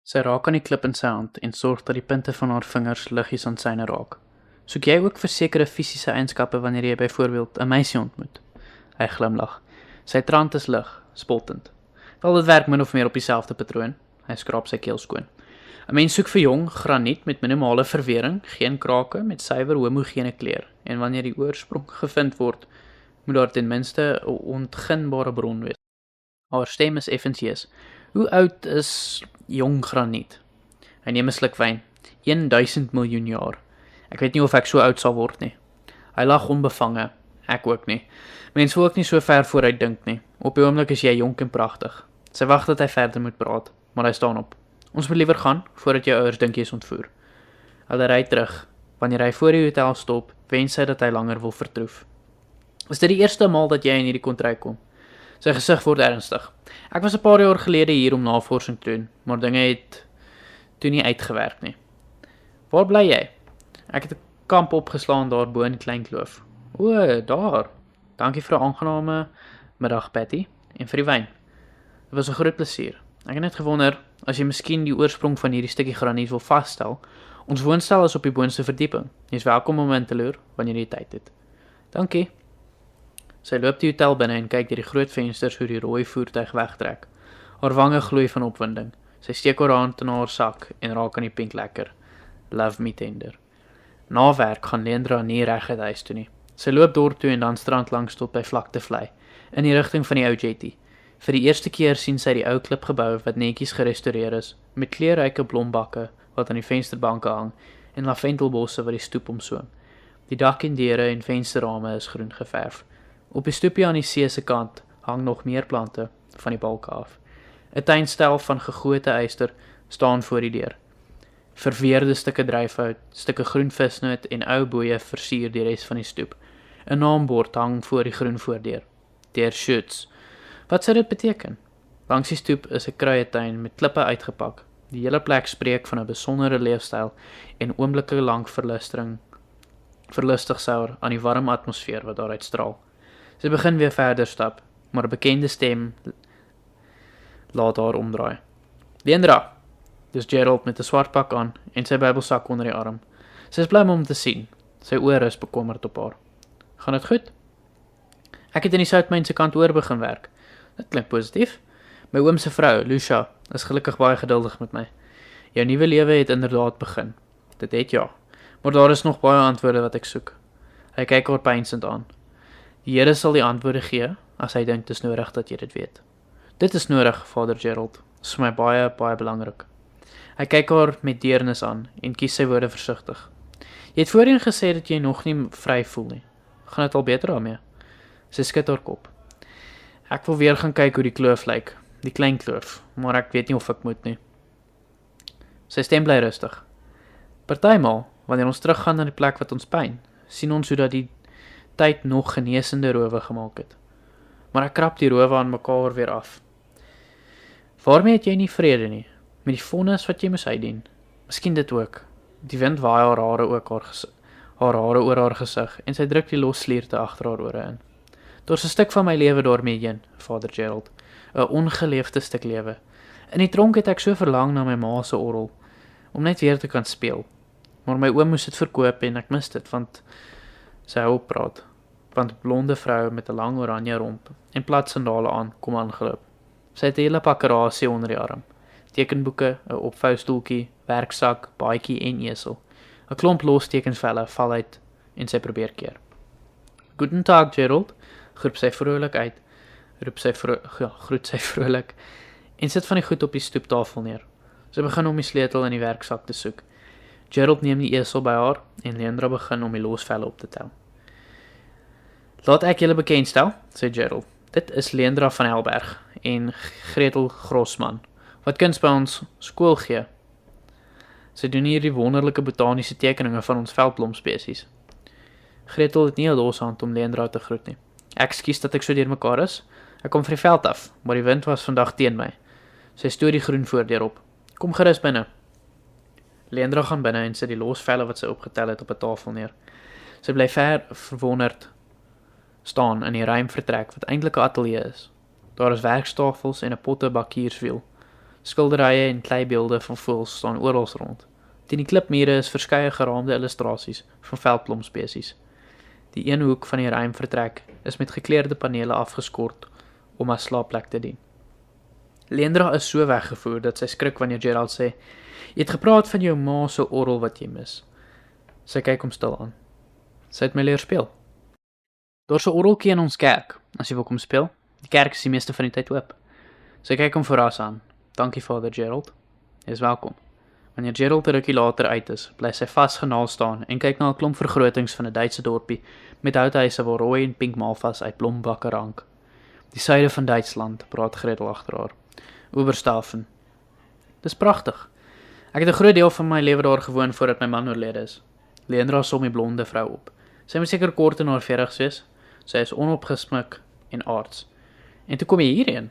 Speaker 1: Sy raak aan die klip in sy hand en sorg dat die punte van haar vingers liggies aan syne raak. Soek jy ook vir sekere fisiese eienskappe wanneer jy byvoorbeeld 'n meisie ontmoet? Hy glimlag. Sy trant is lig, spottend. Wel, dit werk min of meer op dieselfde patroon. Hy skraap sy keel skoon. 'n Mens soek vir jong graniet met minimale verwering, geen krake, met suiwer homogene kleur. En wanneer die oorsprong gevind word, moet daar ten minste 'n ontginbare bron wees. Haar stem is effensieus. Hoe oud is jong graniet? Hy neem 'n sluk wyn. 1000 miljoen jaar. Ek weet nie of ek so oud sal word nie. Hy lag onbevange. Ek ook nie. Mens wil ook nie so ver vooruit dink nie. Op die oomblik is jy jonk en pragtig. Sy wag dat hy verder moet praat, maar hy staan op. Ons moet liewer gaan, voordat jou ouers dink jy is ontvoer. Hulle ry terug. Wanneer hy voor die hotel stop, wens hy dat hy langer wil vertroef. Is dit die eerste maal dat jy in hierdie kontry kom? Sy gesig word ernstig. Ek was 'n paar jaar gelede hier om navorsing te doen, maar dinge het toe nie uitgewerk nie. Waar bly jy? Ek het 'n kamp opgeslaan daar bo in Kleinkloof. O, daar. Dankie vir 'n aangename middag, Patty, en vir die wyn. Dit was 'n groot plesier. Ek het net gewonder, as jy miskien die oorsprong van hierdie stukkie graniet wil vasstel. Ons woonstel is op die boonste verdieping. Jy is welkom om in te loer wanneer jy tyd het. Dankie. Sy loop die hotel binne en kyk deur die groot vensters hoe die rooi voertuig wegtrek. Haar wange gloei van opwinding. Sy steek haar hand in haar sak en raak aan die pink lekker. Love me tender. Na werk gaan Leandra nie reguit huis toe nie. Sy loop dorp toe en dan strand langs tot by Vlaktevlei, in die rigting van die ou jetty. Vir die eerste keer sien sy die ou klipgebou wat netjies gerestoreer is, met kleurryke blombakke wat aan die vensterbanke hang en lavendelbosse wat die stoep omsoom. Die dak en deure en vensterrame is groen geverf. Op die stoepie aan die see se kant hang nog meer plante van die balke af. 'n Tuinstel van gegote yster staan voor die deur. Verweerde stukke dryfhout, stukke groen visnoot en ou boeye versier die res van die stoep. 'n Naambord hang voor die groen voordeur. Der Schütz. Wat sou dit beteken? Langs die stoep is 'n kruietuin met klippe uitgepak. Die hele plek spreek van 'n besondere leefstyl en oomblikke lank verlustig souer aan die warm atmosfeer wat daaruit straal. Sy begin weer verder stap, maar 'n bekende stem laat haar omdraai. Leandra! Dis Gerald met 'n swart pak aan en sy Bybelsak onder die arm. Sy is bly om hom te sien. Sy oë is bekommerd op haar. Gaan dit goed? Ek het in die Soutmyn se kantoor begin werk. Dit klink positief. My oom se vrou, Lucia, is gelukkig baie geduldig met my. Jou nuwe lewe het inderdaad begin. Dit het ja. Maar daar is nog baie antwoorde wat ek soek. Hy kyk haar pynsend aan. Die Here sal die antwoorde gee as hy dink dit is nodig dat jy dit weet. Dit is nodig, Vader Gerald. Dit is vir my baie, baie belangrik. Hy kyk haar met deernis aan en kies sy woorde versigtig. Jy het voorheen gesê dat jy nog nie vry voel nie. Gaan dit al beter daarmee? Sy skud haar kop. Ek wil weer gaan kyk hoe die kloof lyk, die klein kloof, maar ek weet nie of ek moet nie. Sy stem bly rustig. Partymal, wanneer ons teruggaan na die plek wat ons pyn, sien ons hoe dat die tyd nog genesende rowe gemaak het. Maar ek krap die rowe aan mekaar weer af. Waarmee het jy nie vrede nie? Met die vonnis wat jy moes uitdien? Miskien dit ook. Die wind waai haar hare oor haar gesig en sy druk die los slierte agter haar ore in. Daar's 'n stuk van my lewe daarmee heen, Vader Gerald. 'n Ongeleefde stuk lewe. In die tronk het ek so verlang na my ma se orgel, om net weer te kan speel. Maar my oom moes dit verkoop en ek mis dit, want sy hou op praat. Want blonde vrou met 'n lang oranje romp en plat sandale aan kom aangeloop. Sy het 'n hele pakkerasie onder die arm. Tekenboeke, 'n opvoustoeltjie, werksak, baadjie en esel. 'n Klomp los tekenvelle val uit en sy probeer keer. Guten Tag, Gerald, groet sy vrolik en sit van die goed op die stoeptafel neer. Sy begin om die sleutel in die werksak te soek. Gerald neem die esel by haar en Leandra begin om die losvelle op te tel. Laat ek julle bekendstel, sê Gerald. Dit is Leandra van Helberg en Gretel Grossman, wat kuns by ons skool gee. Sy doen hier die wonderlike botaniese tekeninge van ons veldblomspesies. Gretel het nie 'n los hand om Leandra te groet nie. Ekskuus dat ek so deurmekaar is. Ek kom van die veld af, maar die wind was vandag teen my. Sy stoot die groen voordeur op. Kom gerus binne. Leandra gaan binne en sit die losvelle wat sy opgetel het op 'n tafel neer. Sy bly verwonderd staan in die ruim vertrek wat eintlik 'n ateljee is. Daar is werkstafels en 'n potte bakkierswiel. Skilderye en kleibeelde van voëls staan oral rond. Teen die klipmure is verskeie geraamde illustrasies van veldblomspesies. Die een hoek van die ruim vertrek is met gekleurde panele afgeskort om as slaapplek te dien. Leandra is so weggevoer dat sy skrik wanneer Gerald sê, jy het gepraat van jou ma se orgel wat jy mis. Sy kyk hom stil aan. Sy het my leer speel. Daar's 'n orgeltjie in ons kerk, as jy wil kom speel. Die kerk is die meeste van die tyd oop. Sy kyk hom verras aan. Dankie, Vader Gerald. Jy is welkom. Wanneer Gerald 'n rukkie later uit is, bly sy vasgenaal staan en kyk na 'n klomp vergrotings van 'n Duitse dorpie met houthuise waar rooi en pink malvas uit blombakke rank. Die suide van Duitsland, praat Gretel agter haar. Oberstaffen. Dis pragtig. Ek het 'n groot deel van my lewe daar gewoon voordat my man oorlede is. Leandra som die blonde vrou op. Sy moet seker kort in haar 40's wees. Sy is onopgesmik en aards. En toe kom jy hierheen.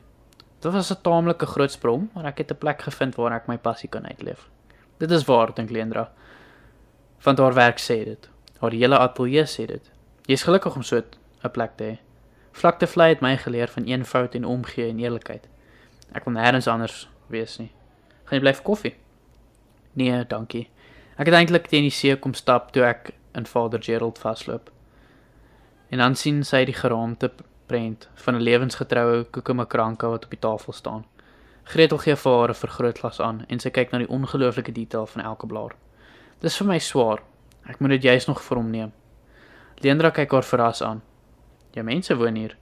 Speaker 1: Dit was 'n taamlike groot sprong, maar ek het 'n plek gevind waar ek my passie kan uitleef. Dit is waar, dink Leandra. Want haar werk sê dit. Haar hele ateljee sê dit. Jy is gelukkig om so 'n plek te hê. Vlaktevlei het my geleer van eenvoud en omgee en eerlikheid. Ek wil nêrens anders wees nie. Gaan jy bly vir koffie? Nee, dankie. Ek het eintlik teen die see kom stap toe ek in Vader Gerald vasloop. En dan sien sy die geraamte prent van 'n lewensgetroue koekemakranka wat op die tafel staan. Gretel gee vir haar 'n vergrootglas aan en sy kyk na die ongelooflike detail van elke blaar. Dis vir my swaar. Ek moet dit juis nog vir hom neem. Leandra kyk haar verras aan. Ja, mense woon hier.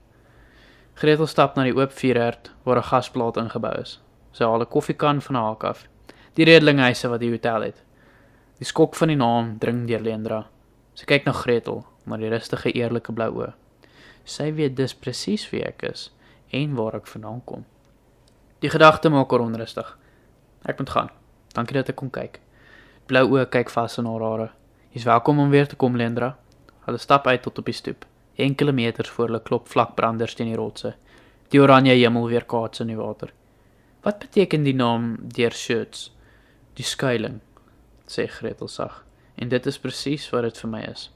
Speaker 1: Gretel stap na die oop vuurherd waar 'n gasplaat ingebou is. Sy haal 'n koffiekan van 'n haak af. Die redelinghuise wat die hotel het. Die skok van die naam dring deur Leandra. Sy kyk na Gretel, maar die rustige, eerlike blou oë. Sy weet dis presies wie ek is en waar ek vandaan kom. Die gedagte maak haar onrustig. Ek moet gaan. Dankie dat ek kom kyk. Blou oë kyk vas in haar hare. Jy's welkom om weer te kom, Leandra. Hulle stap uit tot op die stoep. Enkele meters voor hulle klop vlakbranders teen die rotse. Die oranje hemel weer kaats in die water. Wat beteken die naam deur Shirts? Die skuiling, sê Gretel sag. En dit is presies wat dit vir my is.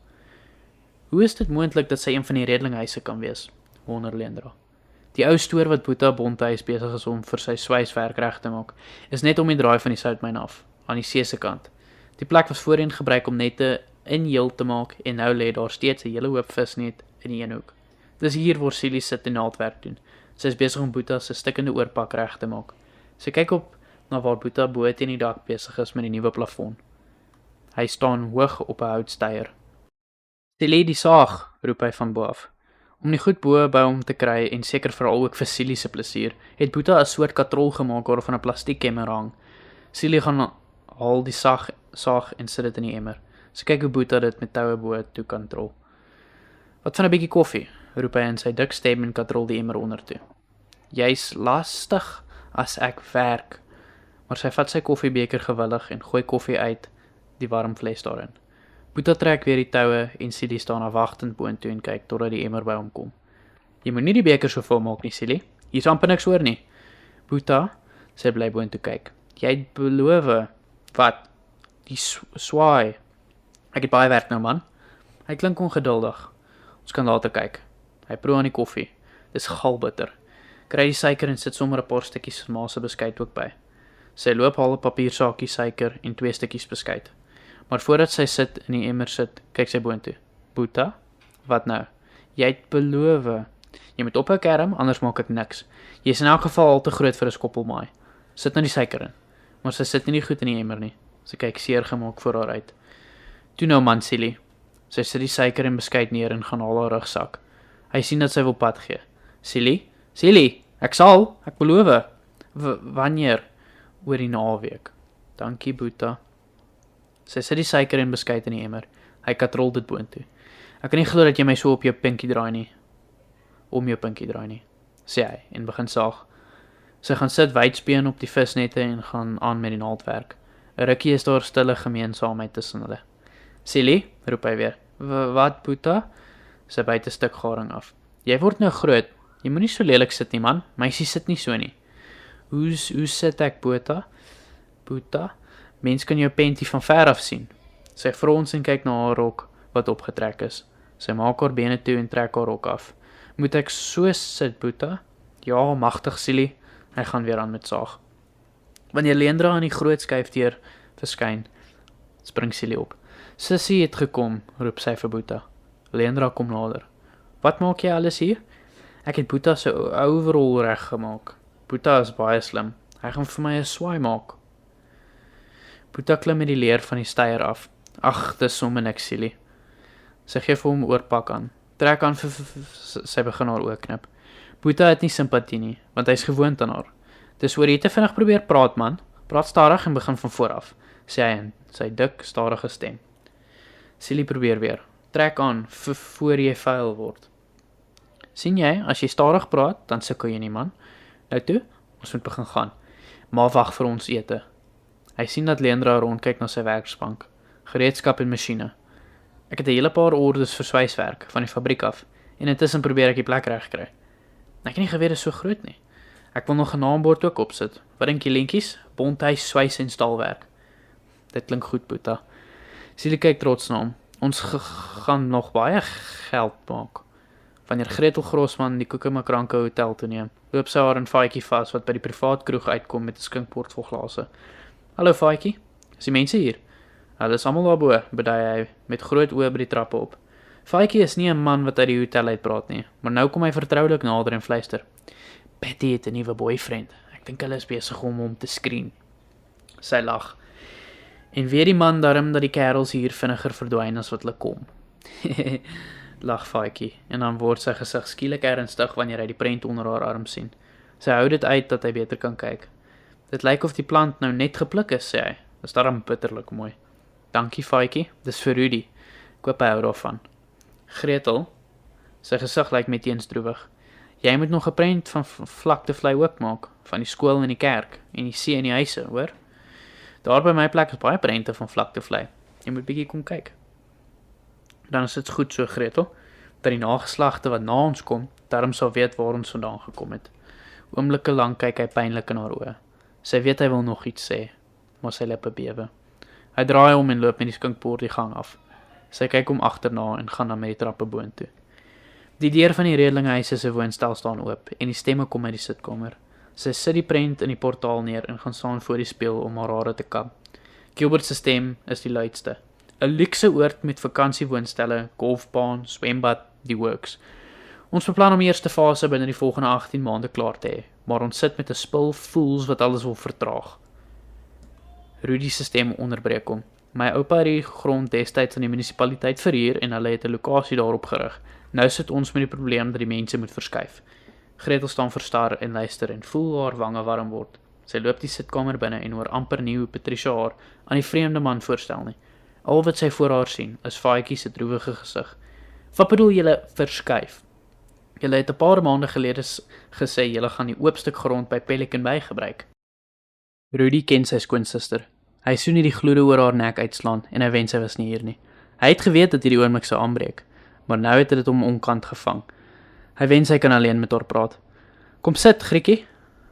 Speaker 1: Hoe is dit moontlik dat sy een van die redelinghuise kan wees? Wonder Leandra. Die ou stoor wat Boeta Bonthuis besig is om vir sy swyswerk reg te maak, is net om die draai van die soutmyn af, aan die see se kant. Die plek was voorheen gebruik om nette in heel te maak en nou lê daar steeds 'n hele hoop visnet in die een hoek. Dis hier waar Celie sit en naaldwerk doen. Sy is besig om Boeta se stikkende oorpak reg te maak. Sy kyk op na waar Boeta bo teen die dak besig is met die nuwe plafon. Hy staan hoog op 'n houtsteier. Celie, die saag, roep hy van bo af. Om die goed bo by hom te kry en seker veral ook vir Celie se plesier, het Boeta 'n soort katrol gemaak waarvan 'n plastiekkemmer hang. Celie gaan haal die saag en sit dit in die emmer. Sy kyk hoe Boeta dit met toue bo toe kan trol. Wat van 'n bietjie koffie, roep hy in sy dik stem en katrol die emmer onder toe. Jy's lastig as ek werk, maar sy vat sy koffiebeker gewillig en gooi koffie uit die warm fles daarin. Boeta trek weer die toue en Celie staan afwagtend boontoe en kyk totdat die emmer by hom kom. Jy moet nie die beker so vol maak nie, Celie. Hier's amper niks oor nie. Boeta, sy bly boontoe kyk. Jy het beloof. Wat? Die swaai. Ek het baie werk nou, man. Hy klink ongeduldig. Ons kan later kyk. Hy proe aan die koffie. Dis galbitter. Kry die suiker en sit sommer 'n paar stukkies ma se beskuit ook by. Sy loop haal 'n papiersaakie suiker en 2 stukkies beskuit. Maar voordat sy sit in die emmer sit, kyk sy boontoe. Boeta, wat nou? Jy het beloof. Jy moet ophou kerm, anders maak ek niks. Jy is in elk geval al te groot vir 'n skoppelmaai. Sit nou die suiker in. Maar sy sit nie goed in die emmer nie. Sy kyk seer gemaak voor haar uit. Toe nou man, Celie. Sy sit die suiker en beskuit neer en gaan haal haar rugsak. Hy sien dat sy wil pad gee. Celie, ek sal, ek beloof. Wanneer? Oor die naweek. Dankie, Boeta. Sy sit die suiker en beskuit in die emmer. Hy katrol dit boontoe. Ek kan nie glo dat jy my so op jou pinkie draai nie. Om jou pinkie draai nie, sê hy en begin saag. Sy gaan sit wydspeen op die visnette en gaan aan met die naaldwerk. 'n Rukkie is daar stille gemeensaamheid tussen hulle. Celie, roep hy weer. Wat, Boeta? Sy byt 'n stuk garing af. Jy word nou groot. Jy moenie so lelik sit nie, man. Meisie sit nie so nie. Hoe sit ek, Boeta? Mens kan jou pentie van ver af sien. Sy frons en kyk na haar rok wat opgetrek is. Sy maak haar bene toe en trek haar rok af. Moet ek so sit, Boeta? Ja, magtig, Celie. Hy gaan weer aan met saag. Wanneer Leandra aan die groot skuifdeur verskyn, spring Celie op. Sissie het gekom, roep sy vir Boeta. Leandra kom nader. Wat maak jy alles hier? Ek het Boeta se overall reg gemaak. Boeta is baie slim. Hy gaan vir my 'n swaai maak. Boeta klim met die leer van die steier af. Ag, dis sommer niks, Celie. Sy gee vir hom oorpak aan. Trek aan sy begin haar oë knip. Boeta het nie simpatie nie, want hy is gewoond aan haar. Dis oor jy te vinnig probeer praat, man. Praat stadig en begin van voor af, sê hy in sy dik, stadige stem. Celie probeer weer. Trek aan voor jy vuil word. Sien jy, as jy stadig praat, dan sukkel jy nie, man. Nou toe, ons moet begin gaan. Maar wag vir ons ete. Hy sien dat Leandra rondkyk na sy werksbank, gereedskap en masjiene. Ek het 'n hele paar ordes vir swyswerk van die fabriek af en intussen probeer ek die plek reg kry. Ek het nie geweet dit is so groot nie. Ek wil nog 'n naambord ook opsit. Wat dink jy, lentjies? Bonthuis swys en staalwerk. Dit klink goed, Boeta. Celie kyk trots na hom. Ons gaan nog baie geld maak. Wanneer Gretel Grossman die Koekemakranke hotel toeneem, loop sy haar en Faitjie vas wat by die privaat kroeg uitkom met 'n skinkbord vol glase. Hallo Faitjie, is die mense hier? Hulle is almal daarbo, bedui hy met groot oë by die trappe op. Faitjie is nie 'n man wat uit die hotel uitpraat nie, maar nou kom hy vertroulik nader en fluister. Patty het 'n nuwe boyfriend. Ek dink hulle is besig om hom te skreen. Sy lag. En weer die man darm dat die kerels hier vinniger verdwyn as wat hulle kom. Lag Faitjie, en dan word sy gesig skielik ernstig wanneer hy die prent onder haar arm sien. Sy hou dit uit dat hy beter kan kyk. Dit lyk of die plant nou net gepluk is, sê hy. Dis darm bitterlik mooi. Dankie Faitjie, dis vir Rudy. Ek hoop hy hou daarvan. Gretel, sy gesig lyk meteens droewig. Jy moet nog 'n prent van Vlaktevlei oopmaak, van die skool en die kerk, en die see en die huise, hoor? Daar by my plek is baie prente van Vlaktevlei. Jy moet bietjie kom kyk. Dan is dit goed so, Gretel, dat die nageslagte wat na ons kom, daarom sal weet waar ons vandaan gekom het. Oomblikke lank kyk hy pynlik in haar oë. Sy weet hy wil nog iets sê, maar sy lippe bewe. Hy draai om en loop met die skinkbord die gang af. Sy kyk hom agterna en gaan dan met die trappe boontoe. Die deur van die Redlinghuise se woonstel staan oop en die stemme kom uit die sitkamer. Sy sit die prent in die portaal neer en gaan staan voor die spieël om haar hare te kam. Gilbert se stem is die luidste. 'n Luukse oord met vakansiewoonstelle, golfbaan, swembad, die works. Ons beplan om eerste fase binne die volgende 18 maande klaar te hê, maar ons sit met 'n spul fools wat alles wil vertraag. Rudy se stem onderbreek hom. My oupa het die grond destyds aan die munisipaliteit verhuur en hulle het 'n lokasie daarop gerig. Nou sit ons met die probleem dat die mense moet verskuif. Gretel staan verstar en luister en voel haar wange warm word. Sy loop die sitkamer binne en hoor amper nie hoe Patricia haar aan die vreemde man voorstel nie. Al wat sy voor haar sien, is Faitjie se droewige gesig. Wat bedoel julle verskuif? Julle het 'n paar maande gelede gesê julle gaan die oop stuk grond by Pelican Bay gebruik. Rudy ken sy skoonsister. Hy sien nie die gloede oor haar nek uitslaan en hy wens hy was nie hier nie. Hy het geweet dat hierdie oomblik sou aanbreek, maar nou het dit hom onkant gevang. Hy wens hy kan alleen met haar praat. Kom sit, Grietjie.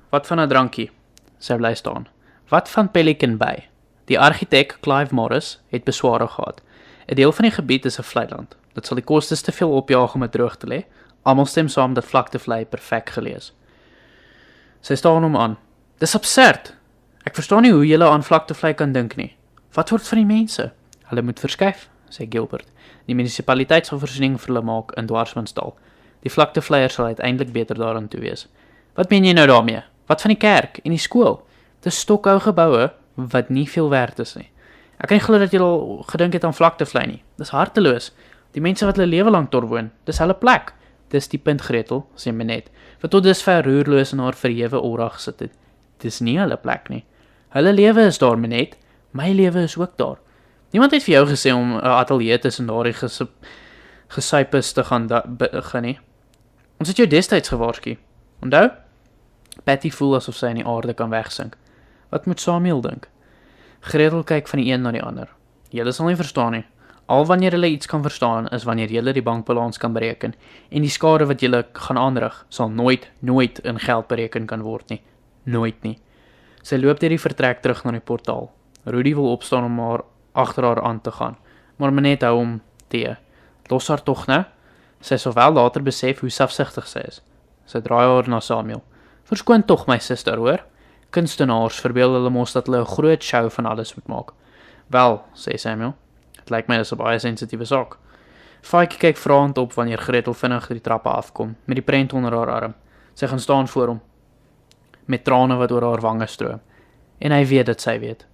Speaker 1: Wat van 'n drankie? Sy bly staan. Wat van Pelican Bay? Die argitek, Clive Morris, het besware gehad. 'n Deel van die gebied is 'n vlei land. Dit sal die kostes te veel opjaag om dit droog te lê. Almal stem saam dat Vlaktevlei perfek geleë is. Sy staan hom aan. Dis absurd. Ek verstaan nie hoe julle aan Vlaktevlei kan dink nie. Wat word van die mense? Hulle moet verskuif, sê Gilbert. Die munisipaliteit sal voorsiening vir hulle maak in Dwarswansdal. Die Vlaktevleiers sal uiteindelik beter daaraan toe wees. Wat meen jy nou daarmee? Wat van die kerk en die skool? Dis stokhou geboue wat nie veel werd is nie. Ek kan nie glo dat jy al gedink het aan Vlaktevlei nie. Dis harteloos. Die mense wat hulle lewe lank daar woon, dis hulle plek. Dis die punt, Gretel, sê Menet, wat tot dusver roerloos in haar verhewe aura gesit het. Dis nie hulle plek nie. Hulle lewe is daar, Menet. My lewe is ook daar. Niemand het vir jou gesê om 'n ateljee tussen daardie gesypes te gaan begin nie. Ons het jou destyds gewaarsku. Onthou? Patty voel asof sy in die aarde kan wegsink. Wat moet Samuel dink? Gretel kyk van die een na die ander. Julle sal nie verstaan nie. Al wanneer hulle iets kan verstaan, is wanneer julle die bankbalans kan bereken, en die skade wat julle gaan aanrig, sal nooit in geld bereken kan word nie. Nooit nie. Sy loop deur die vertrek terug na die portaal. Rudy wil opstaan om haar agter haar aan te gaan, maar Menet hou hom te. Los haar tog nou. Sy sal wel later besef hoe selfsugtig sy is. Sy draai haar na Samuel. Verskoon tog my suster, hoor. Kunstenaars verbeel hulle mos dat hulle 'n groot show van alles moet maak. Wel, sê Samuel. Dit lyk my dis 'n baie sensitiewe saak. Faitjie kyk vraend op wanneer Gretel vinnig die trappe afkom, met die prent onder haar arm. Sy gaan staan voor hom, met trane wat oor haar wange stroom. En hy weet dat sy weet.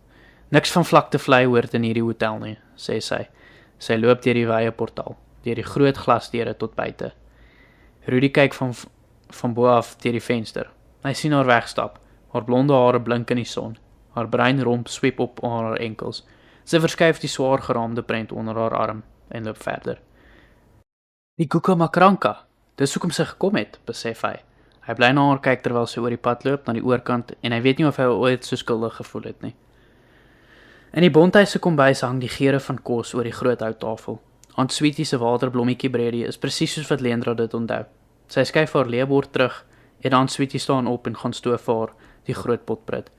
Speaker 1: Niks van Vlaktevlei hoort in hierdie hotel nie, sê sy. Sy loop deur die wye portaal, deur die groot glasdeure tot buite. Rudy kyk van bo af deur die venster. Hy sien haar wegstap. Haar blonde hare blink in die son. Haar bruin romp sweep op aan haar enkels. Sy verskuif die swaar geraamde prent onder haar arm en loop verder. Die Koekemakranka, dis hoekom sy gekom het, besef hy. Hy bly na haar kyk terwyl sy oor die pad loop na die oorkant en hy weet nie of hy ooit so skuldig gevoel het nie. In die Bonthuis se kombuis hang die geure van kos oor die groot houttafel. Aunt Sweetie se waterblommetjie breadie is presies soos wat Leendra dit onthou. Sy skuif haar leebord terug en Aunt Sweetie staan op en gaan stoof vir haar die groot pot brit.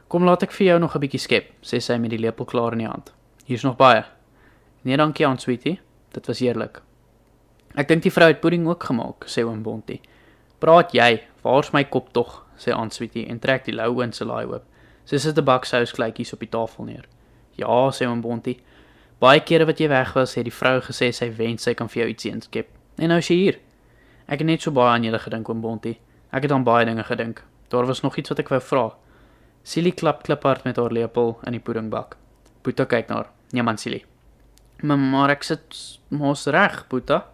Speaker 1: Kom laat ek vir jou nog 'n bietjie skep, sê sy met die lepel klaar in die hand. Hier's nog baie. Nee, dankie Aunt Sweetie, dit was heerlik. Ek dink die vrou het pudding ook gemaak, sê oom Bontie. Praat jy, waar's my kop tog, sê Aunt Sweetie en trek die lou in sy laai oop. Sy sit 'n bak sousklykies op die tafel neer. Ja, sê oom Bontie. Baie kere wat jy weg was, het die vrou gesê sy wens sy kan vir jou ietsie inskep. En nou is jy hier. Ek het net so baie aan julle gedink, oom Bontie. Ek het aan baie dinge gedink. Daar was nog iets wat ek wou vra. Silly klap kliphard met haar lepel in die puddingbak. Boeta kyk na haar. Nee man, Silly. Maar ek sit mos reg, Boeta.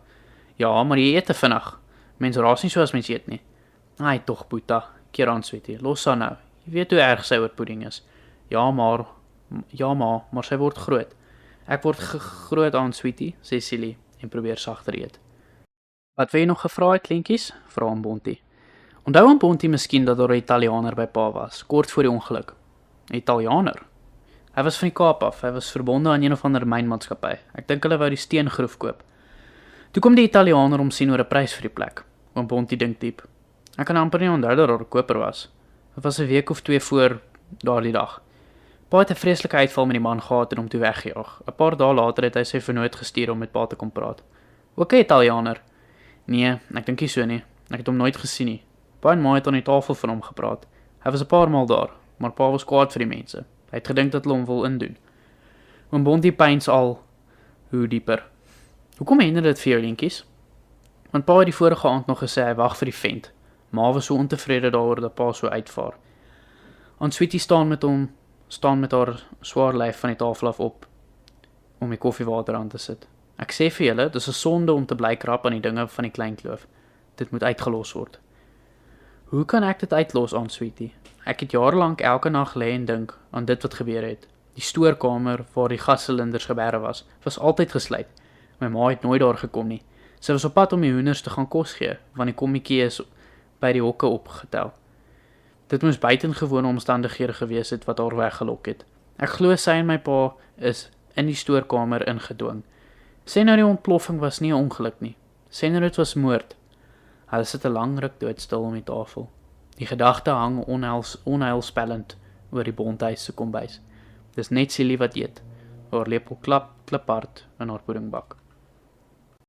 Speaker 1: Ja, maar jy eet te vinnig. Mens raas nie so as mens eet nie. Ai tog, Boeta. Keer aan, Sweetie. Los haar nou. Jy weet hoe erg sy oor pudding is. Ja, maar sy word groot. Ek word groot aan, Sweetie, sê Silly en probeer sagter eet. Wat wil jy nog gevra het, kleintjies? Vra oom Bontie. Onthou oom Bontie miskien dat daar 'n Italianer by pa was, kort voor die ongeluk? 'n Italianer? Hy was van die Kaap af, hy was verbonde aan een of ander mynmaatskappy. Ek dink hulle wou die steengroef koop. Toe kom die Italianer om sien oor 'n prys vir die plek. Oom Bontie dink diep. Ek kan amper nie onthou dat daar 'n koper was. Dit was 'n week of 2 voor daardie dag. Pa het 'n vreeslike uitval met die man gehad en hom toe weggejaag. 'n Paar dae later het hy sy vernoot gestuur om met pa te kom praat. Ook 'n Italianer? Nee, ek dink nie so nie. Ek het hom nooit gesien nie. Pa en ma het aan die tafel van hom gepraat. Hy was 'n paar maal daar, maar pa was kwaad vir die mense. Hy het gedink dat hulle hom wil indoen. Oom Bontie pyns al hoe dieper. Hoekom hinder dit vir jou, lientjies? Want pa het die vorige aand nog gesê hy wag vir die vent. Ma was so ontevrede daaroor dat pa so uitvaar. Aunt Sweetie staan met haar swaar lyf van die tafel af op om die koffiewater aan te sit. Ek sê vir julle, dis 'n sonde om te bly krap aan die dinge van die klein kloof. Dit moet uitgelos word. Hoe kan ek dit uitlos, Aunt Sweetie? Ek het jarelank elke nag lê en dink aan dit wat gebeur het. Die stoorkamer waar die gassilinders geberre was altyd gesluit. My ma het nooit daar gekom nie. Sy was op pad om die hoenders te gaan kos gee, want die kommetjie is by die hokke opgetel. Dit moes buitengewone omstandighede gewees het wat haar weggelok het. Ek glo sy en my pa is in die stoorkamer ingedwing. Sê nou die ontploffing was nie 'n ongeluk nie. Sê nou dit was moord. Hulle sit 'n lang ruk doodstil om die tafel. Die gedagte hang onheilspellend oor die Bonthuis se kombuis. Dis net Silly wat eet. Haar lepel klap hard in haar puddingbak.